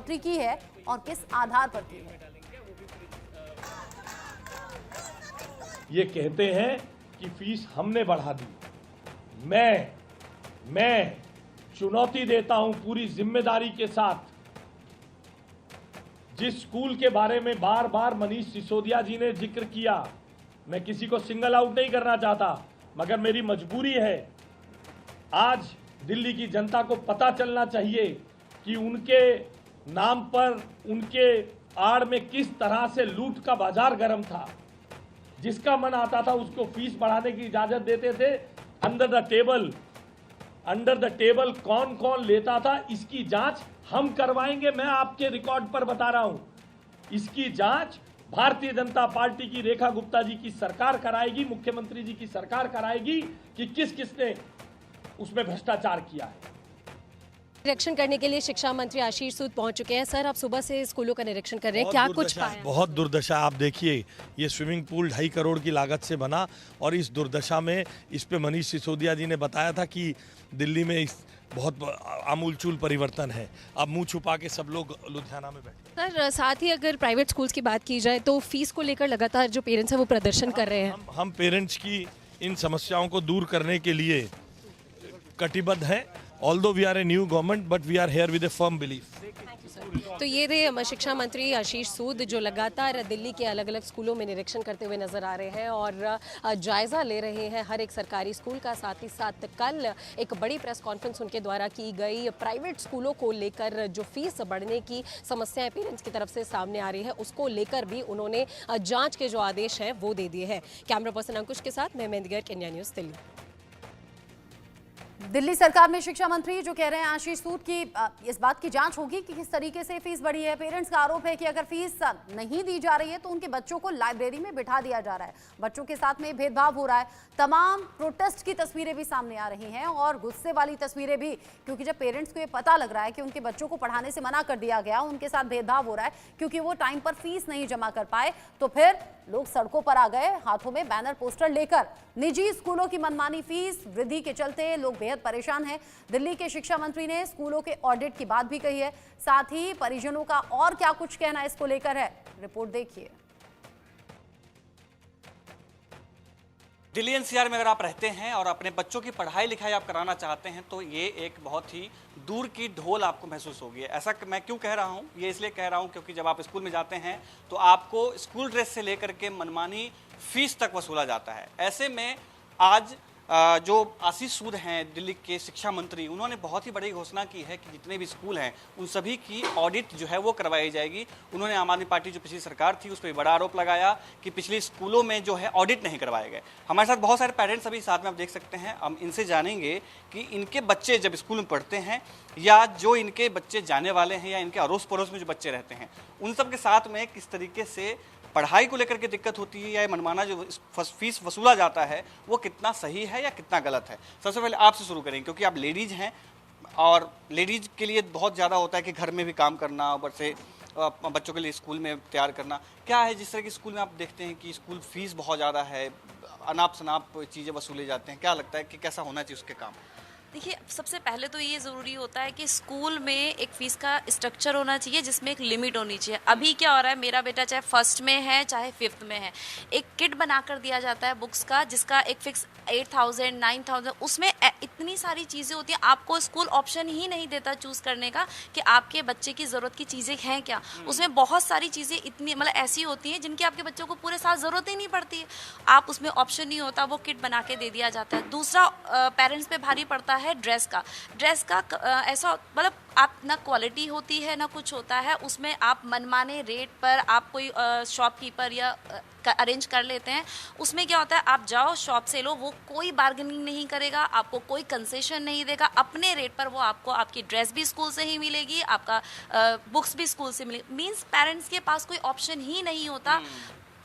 बढ़ोतरी की है और किस आधार पर की है। ये कहते हैं कि फीस हमने बढ़ा दी। मैं चुनौती देता हूं पूरी जिम्मेदारी के साथ। जिस स्कूल के बारे में बार बार मनीष सिसोदिया जी ने जिक्र किया, मैं किसी को सिंगल आउट नहीं करना चाहता, मगर मेरी मजबूरी है। आज दिल्ली की जनता को पता चलना चाहिए कि उनके नाम पर, उनके आड़ में किस तरह से लूट का बाजार गर्म था। जिसका मन आता था उसको फीस बढ़ाने की इजाजत देते थे। अंडर द टेबल कौन कौन लेता था, इसकी जांच हम करवाएंगे। मैं आपके रिकॉर्ड पर बता रहा हूं, इसकी जांच भारतीय जनता पार्टी की रेखा गुप्ता जी की सरकार कराएगी, मुख्यमंत्री जी की सरकार कराएगी कि किसने उसमें भ्रष्टाचार किया है। निरीक्षण करने के लिए शिक्षा मंत्री आशीष सूद पहुंच चुके हैं। सर, आप सुबह से स्कूलों का निरीक्षण कर रहे हैं, क्या कुछ पाया? बहुत दुर्दशा। आप देखिए, ये स्विमिंग पूल 2.5 करोड़ की लागत से बना और इस दुर्दशा में इस पे मनीष सिसोदिया जी ने बताया था कि दिल्ली में बहुत आमूलचूल परिवर्तन है। अब मुंह छुपा के सब लोग लुधियाना में बैठे। सर, साथ ही अगर प्राइवेट स्कूल्स की बात की जाए तो फीस को लेकर लगातार जो पेरेंट्स हैं वो प्रदर्शन कर रहे हैं। हम पेरेंट्स की इन समस्याओं को दूर करने के लिए कटिबद्ध हैं। Although we are a new government, but we are here with a firm belief. तो ये थे शिक्षा मंत्री आशीष सूद, जो लगातार दिल्ली के अलग अलग स्कूलों में निरीक्षण करते हुए नजर आ रहे हैं और जायजा ले रहे हैं हर एक सरकारी स्कूल का। साथ ही साथ कल एक बड़ी प्रेस कॉन्फ्रेंस उनके द्वारा की गई, प्राइवेट स्कूलों को लेकर जो फीस बढ़ने की समस्याएं पेरेंट्स की तरफ से सामने आ रही है, उसको लेकर भी उन्होंने जाँच के जो आदेश हैं वो दे दिए हैं। कैमरा पर्सन अंकुश के साथ मैं मेहंदी गर्ग, इंडिया न्यूज़, दिल्ली। दिल्ली सरकार में शिक्षा मंत्री जो कह रहे हैं आशीष सूद की इस बात की जांच होगी कि किस तरीके से फीस बढ़ी है। पेरेंट्स का आरोप है कि अगर फीस नहीं दी जा रही है तो उनके बच्चों को लाइब्रेरी में बिठा दिया जा रहा है, बच्चों के साथ में भेदभाव हो रहा है। तमाम प्रोटेस्ट की तस्वीरें भी सामने आ रही हैं और गुस्से वाली तस्वीरें भी, क्योंकि जब पेरेंट्स को ये पता लग रहा है कि उनके बच्चों को पढ़ाने से मना कर दिया गया, उनके साथ भेदभाव हो रहा है क्योंकि वो टाइम पर फीस नहीं जमा कर पाए, तो फिर लोग सड़कों पर आ गए हाथों में बैनर पोस्टर लेकर। निजी स्कूलों की मनमानी फीस वृद्धि के चलते लोग बेहद परेशान हैं। दिल्ली के शिक्षा मंत्री ने स्कूलों के ऑडिट की बात भी कही है, साथ ही परिजनों का और क्या कुछ कहना इसको लेकर है, रिपोर्ट देखिए। दिल्ली एनसीआर में अगर आप रहते हैं और अपने बच्चों की पढ़ाई लिखाई आप कराना चाहते हैं तो ये एक बहुत ही दूर की ढोल आपको महसूस होगी। ऐसा मैं क्यों कह रहा हूँ, ये इसलिए कह रहा हूँ क्योंकि जब आप स्कूल में जाते हैं तो आपको स्कूल ड्रेस से लेकर के मनमानी फीस तक वसूला जाता है। ऐसे में आज जो आशीष सूद हैं दिल्ली के शिक्षा मंत्री, उन्होंने बहुत ही बड़ी घोषणा की है कि जितने भी स्कूल हैं उन सभी की ऑडिट जो है वो करवाई जाएगी। उन्होंने आम आदमी पार्टी जो पिछली सरकार थी उस पर बड़ा आरोप लगाया कि पिछली स्कूलों में जो है ऑडिट नहीं करवाए गए। हमारे साथ बहुत सारे पेरेंट्स अभी साथ में आप देख सकते हैं, हम इनसे जानेंगे कि इनके बच्चे जब स्कूल में पढ़ते हैं या जो इनके बच्चे जाने वाले हैं या इनके अड़ोस पड़ोस में जो बच्चे रहते हैं, उन सब के साथ में किस तरीके से पढ़ाई को लेकर के दिक्कत होती है या मनमाना जो फीस वसूला जाता है वो कितना सही है या कितना गलत है। सबसे पहले आपसे शुरू करेंगे क्योंकि आप लेडीज़ हैं और लेडीज़ के लिए बहुत ज़्यादा होता है कि घर में भी काम करना, ऊपर से बच्चों के लिए स्कूल में तैयार करना। क्या है जिस तरह की स्कूल में आप देखते हैं कि स्कूल फीस बहुत ज़्यादा है, अनाप शनाप चीज़ें वसूले जाते हैं, क्या लगता है कि कैसा होना चाहिए उसके काम? देखिए, सबसे पहले तो ये ज़रूरी होता है कि स्कूल में एक फ़ीस का स्ट्रक्चर होना चाहिए जिसमें एक लिमिट होनी चाहिए। अभी क्या हो रहा है, मेरा बेटा चाहे फर्स्ट में है चाहे फिफ्थ में है, एक किट बना कर दिया जाता है बुक्स का जिसका एक फिक्स 8,000 9,000, उसमें इतनी सारी चीज़ें होती हैं। आपको स्कूल ऑप्शन ही नहीं देता चूज़ करने का कि आपके बच्चे की ज़रूरत की चीज़ें हैं क्या। उसमें बहुत सारी चीज़ें इतनी मतलब ऐसी होती हैं जिनकी आपके बच्चों को पूरे साल ज़रूरत ही नहीं पड़ती है, आप उसमें ऑप्शन नहीं होता, वो किट बना के दे दिया जाता है। दूसरा, पेरेंट्स पे भारी पड़ता है ड्रेस का ऐसा मतलब आप ना क्वालिटी होती है ना कुछ होता है, उसमें आप मनमाने रेट पर आप कोई शॉपकीपर या अरेंज कर लेते हैं। उसमें क्या होता है, आप जाओ शॉप से लो, वो कोई बार्गेनिंग नहीं करेगा, आपको कोई कंसेशन नहीं देगा, अपने रेट पर वो आपको आपकी ड्रेस भी स्कूल से ही मिलेगी, आपका बुक्स भी स्कूल से मिलेगी। मीन्स पेरेंट्स के पास कोई ऑप्शन ही नहीं होता।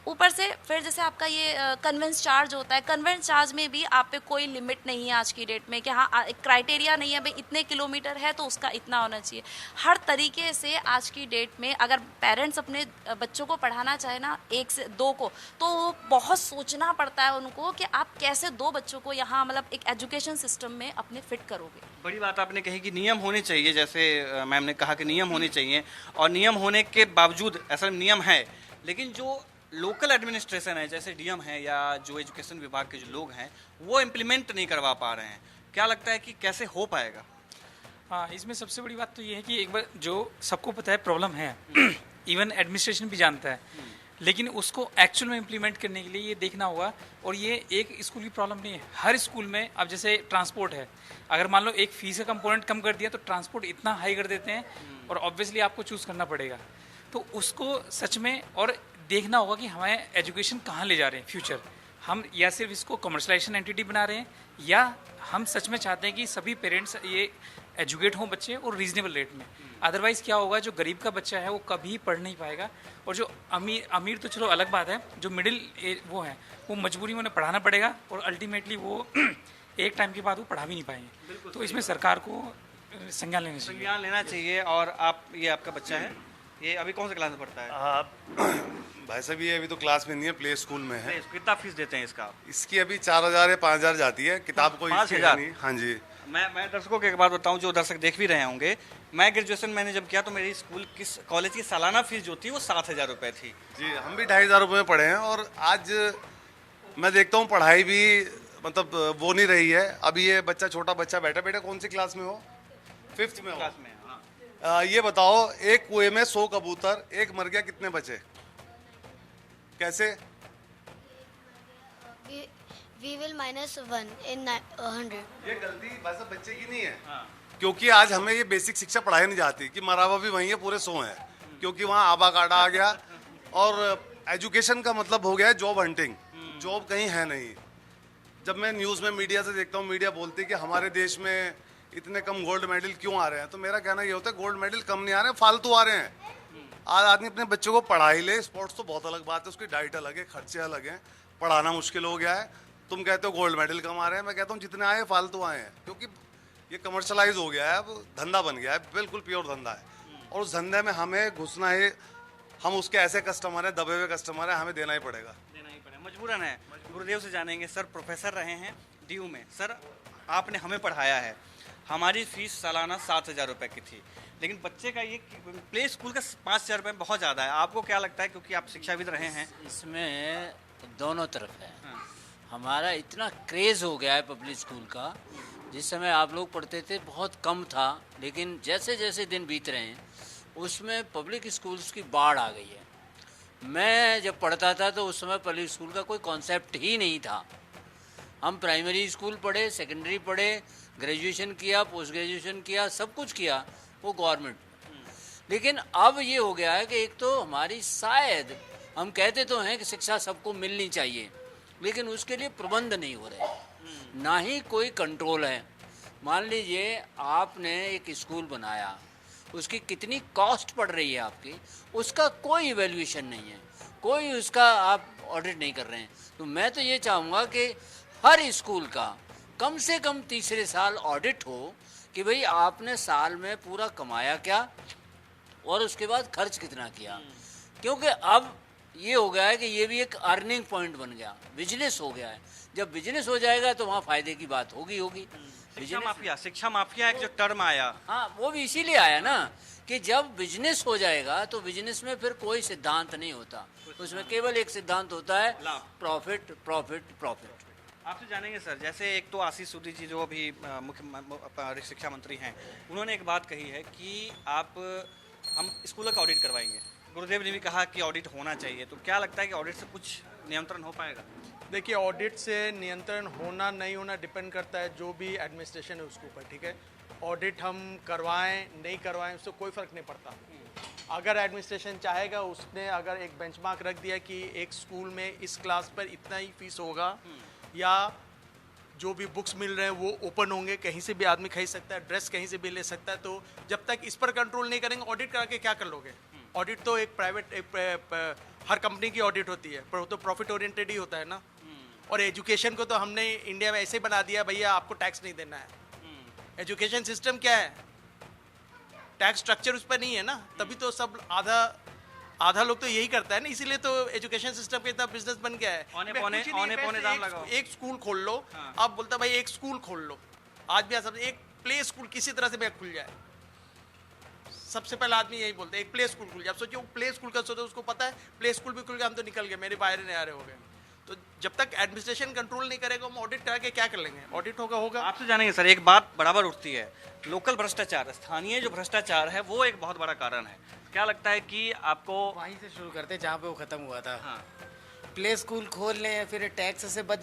ऊपर से फिर जैसे आपका ये कन्वेंस चार्ज होता है, कन्वेंस चार्ज में भी आप पे कोई लिमिट नहीं है आज की डेट में कि हाँ एक क्राइटेरिया नहीं है भाई इतने किलोमीटर है तो उसका इतना होना चाहिए। हर तरीके से आज की डेट में अगर पेरेंट्स अपने बच्चों को पढ़ाना चाहे ना 1 से 2 को, तो बहुत सोचना पड़ता है उनको कि आप कैसे 2 बच्चों को यहाँ मतलब एक एजुकेशन सिस्टम में अपने फिट करोगे। बड़ी बात आपने कही कि नियम होने चाहिए, जैसे मैम ने कहा कि नियम होने चाहिए, और नियम होने के बावजूद ऐसा नियम है, लेकिन जो लोकल एडमिनिस्ट्रेशन है, जैसे डीएम है या जो एजुकेशन विभाग के जो लोग हैं, वो इम्प्लीमेंट नहीं करवा पा रहे हैं। क्या लगता है कि कैसे हो पाएगा? हाँ, इसमें सबसे बड़ी बात तो ये है कि एक बार जो सबको पता है प्रॉब्लम है, इवन एडमिनिस्ट्रेशन भी जानता है, लेकिन उसको एक्चुअल में इम्प्लीमेंट करने के लिए ये देखना होगा। और ये एक स्कूल की प्रॉब्लम नहीं है, हर स्कूल में। अब जैसे ट्रांसपोर्ट है, अगर मान लो एक फीस का कंपोनेंट कम कर दिया तो ट्रांसपोर्ट इतना हाई कर देते हैं और ऑब्वियसली आपको चूज़ करना पड़ेगा। तो उसको सच में और देखना होगा कि हमें एजुकेशन कहाँ ले जा रहे हैं फ्यूचर। हम या सिर्फ इसको कमर्शलाइजेशन एंटिटी बना रहे हैं, या हम सच में चाहते हैं कि सभी पेरेंट्स ये एजुकेट हों बच्चे, और रीजनेबल रेट में। अदरवाइज़ क्या होगा, जो गरीब का बच्चा है वो कभी पढ़ नहीं पाएगा, और जो अमीर तो चलो अलग बात है, जो मिडिल वो है वो मजबूरी में उन्हें पढ़ाना पड़ेगा, और अल्टीमेटली वो एक टाइम के बाद वो पढ़ा भी नहीं पाएंगे। तो इसमें सरकार को संज्ञान लेना चाहिए। संज्ञान लेना चाहिए। और आप, ये आपका बच्चा है, ये अभी कौन सी क्लास में पढ़ता है? भाई साहब ये अभी तो क्लास में नहीं है, प्ले स्कूल में है। कितना फीस देते हैं इसका? इसकी अभी 4000 या 5000 जाती है, किताब कोई इसकी है नहीं। हाँ जी। मैं दर्शकों को एक बात बताऊं, जो दर्शक देख भी रहे होंगे, मैं ग्रेजुएशन मैंने जब किया तो मेरी स्कूल किस कॉलेज की सालाना फीस जो थी वो 7000 रुपये थी। जी, हम भी 2500 रुपये में पढ़े हैं, और आज मैं देखता हूँ पढ़ाई भी मतलब वो नहीं रही है। अभी ये बच्चा, छोटा बच्चा बैठा, बेटा कौन सी क्लास में हो? 5th में हो। क्लास में, हाँ। ये बताओ, एक कुएं में 100 कबूतर, एक मर गया, कितने बचे? कैसे? We will minus 1 in 100. ये गलती वैसे बच्चे की नहीं है, क्योंकि आज हमें ये बेसिक शिक्षा पढ़ाई नहीं जाती कि मरावा भी वहीं है, पूरे 100 हैं, क्योंकि वहाँ आबा काटा आ गया। और एजुकेशन का मतलब हो गया है जॉब हंटिंग। जॉब कहीं है नहीं। जब मैं न्यूज़ में मीडिया से देखता हूँ, मीडिया बोलती है कि हमारे देश में इतने कम गोल्ड मेडल क्यों आ रहे हैं, तो मेरा कहना ये होता है गोल्ड मेडल कम नहीं आ रहे हैं, फालतू आ रहे हैं। आज आदमी अपने बच्चों को पढ़ाई ले, स्पोर्ट्स तो बहुत अलग बात है, उसकी डाइट अलग है, खर्चे अलग हैं, पढ़ाना मुश्किल हो गया है। तुम कहते हो गोल्ड मेडल कम आ रहे हैं, मैं कहता हूँ जितने आए फालतू आए हैं, क्योंकि ये कमर्शलाइज हो गया है, अब धंधा बन गया है, बिल्कुल प्योर धंधा है। और उस धंधे में हमें घुसना है। हम उसके ऐसे कस्टमर हैं, दबे हुए कस्टमर हैं, हमें देना ही पड़ेगा। देना ही पड़ेगा, मजबूरन है। गुरुदेव से जानेंगे। सर प्रोफेसर रहे हैं डीयू में। सर आपने हमें पढ़ाया है, हमारी फीस सालाना 7000 रुपये की थी, लेकिन बच्चे का ये प्ले स्कूल का 5000 रुपये बहुत ज़्यादा है। आपको क्या लगता है, क्योंकि आप शिक्षाविद रहे हैं? इसमें दोनों तरफ है। हमारा इतना क्रेज़ हो गया है पब्लिक स्कूल का, जिस समय आप लोग पढ़ते थे बहुत कम था, लेकिन जैसे जैसे दिन बीत रहे हैं उसमें पब्लिक स्कूल्स की बाढ़ आ गई है। मैं जब पढ़ता था तो उस समय पब्लिक स्कूल का कोई कॉन्सेप्ट ही नहीं था। हम प्राइमरी स्कूल पढ़े, सेकेंडरी पढ़े, ग्रेजुएशन किया, पोस्ट ग्रेजुएशन किया, सब कुछ किया वो गवर्नमेंट। लेकिन अब ये हो गया है कि एक तो हमारी, शायद हम कहते तो हैं कि शिक्षा सबको मिलनी चाहिए, लेकिन उसके लिए प्रबंध नहीं हो रहे, ना ही कोई कंट्रोल है। मान लीजिए आपने एक स्कूल बनाया, उसकी कितनी कॉस्ट पड़ रही है आपकी, उसका कोई इवैल्यूएशन नहीं है, कोई उसका आप ऑडिट नहीं कर रहे हैं। तो मैं तो ये चाहूँगा कि हर स्कूल का कम से कम तीसरे साल ऑडिट हो कि भाई आपने साल में पूरा कमाया क्या और उसके बाद खर्च कितना किया। क्योंकि अब ये हो गया है कि ये भी एक अर्निंग पॉइंट बन गया, बिजनेस हो गया है। जब बिजनेस हो जाएगा तो वहाँ फायदे की बात होगी। शिक्षा माफिया एक जो टर्म आया, हाँ, वो भी इसीलिए आया ना कि जब बिजनेस हो जाएगा तो बिजनेस में फिर कोई सिद्धांत नहीं होता, उसमें केवल एक सिद्धांत होता है, प्रॉफिट प्रॉफिट प्रॉफिट। आपसे जानेंगे सर, जैसे एक तो आशीष सूदी जी जो अभी मुख्य शिक्षा मंत्री हैं, उन्होंने एक बात कही है कि हम स्कूलों का ऑडिट करवाएंगे। गुरुदेव ने भी कहा कि ऑडिट होना चाहिए, तो क्या लगता है कि ऑडिट से कुछ नियंत्रण हो पाएगा? देखिए, ऑडिट से नियंत्रण होना नहीं होना डिपेंड करता है जो भी एडमिनिस्ट्रेशन है उसके ऊपर, ठीक है। ऑडिट हम करवाएं नहीं करवाएं उससे कोई फ़र्क नहीं पड़ता। अगर एडमिनिस्ट्रेशन चाहेगा, उसने अगर एक बेंचमार्क रख दिया कि एक स्कूल में इस क्लास पर इतना ही फीस होगा, या जो भी बुक्स मिल रहे हैं वो ओपन होंगे, कहीं से भी आदमी खरीद सकता है, ड्रेस कहीं से भी ले सकता है, तो जब तक इस पर कंट्रोल नहीं करेंगे, ऑडिट करा के क्या कर लोगे? ऑडिट तो एक प्राइवेट हर कंपनी की ऑडिट होती है, पर वो तो प्रॉफिट ओरिएंटेड ही होता है ना। और एजुकेशन को तो हमने इंडिया में ऐसे ही बना दिया, भैया आपको टैक्स नहीं देना है। एजुकेशन सिस्टम क्या है? टैक्स स्ट्रक्चर उस पर नहीं है ना, तभी तो सब आधा लोग तो यही करता है ना, इसीलिए तो एजुकेशन सिस्टम का इतना बिजनेस बन गया है। औने पौने दाम लगाओ। एक स्कूल खोल लो, आप बोलता भाई एक स्कूल खोल लो, आज भी सब एक प्ले स्कूल किसी तरह से मैं खुल जाए। सबसे पहला आदमी यही बोलते हैं एक प्ले स्कूल खुल जाए। अब सोचिए वो प्ले स्कूल का सोचो, उसको पता है प्ले स्कूल भी खुल गया, हम तो निकल गए, मेरे बाहर नहीं आ रहे हो गए। तो जब तक एडमिनिस्ट्रेशन कंट्रोल नहीं करेगा हम ऑडिट करा के क्या कर लेंगे? ऑडिट होगा। आपसे जानेंगे सर, एक बात बराबर उठती है, लोकल भ्रष्टाचार, स्थानीय जो भ्रष्टाचार है वो एक बहुत बड़ा कारण है। क्या लगता है कि आपको वहीं से शुरू करते जहाँ पे वो खत्म हुआ था। हाँ। प्ले स्कूल खोल लें, फिर टैक्स से बच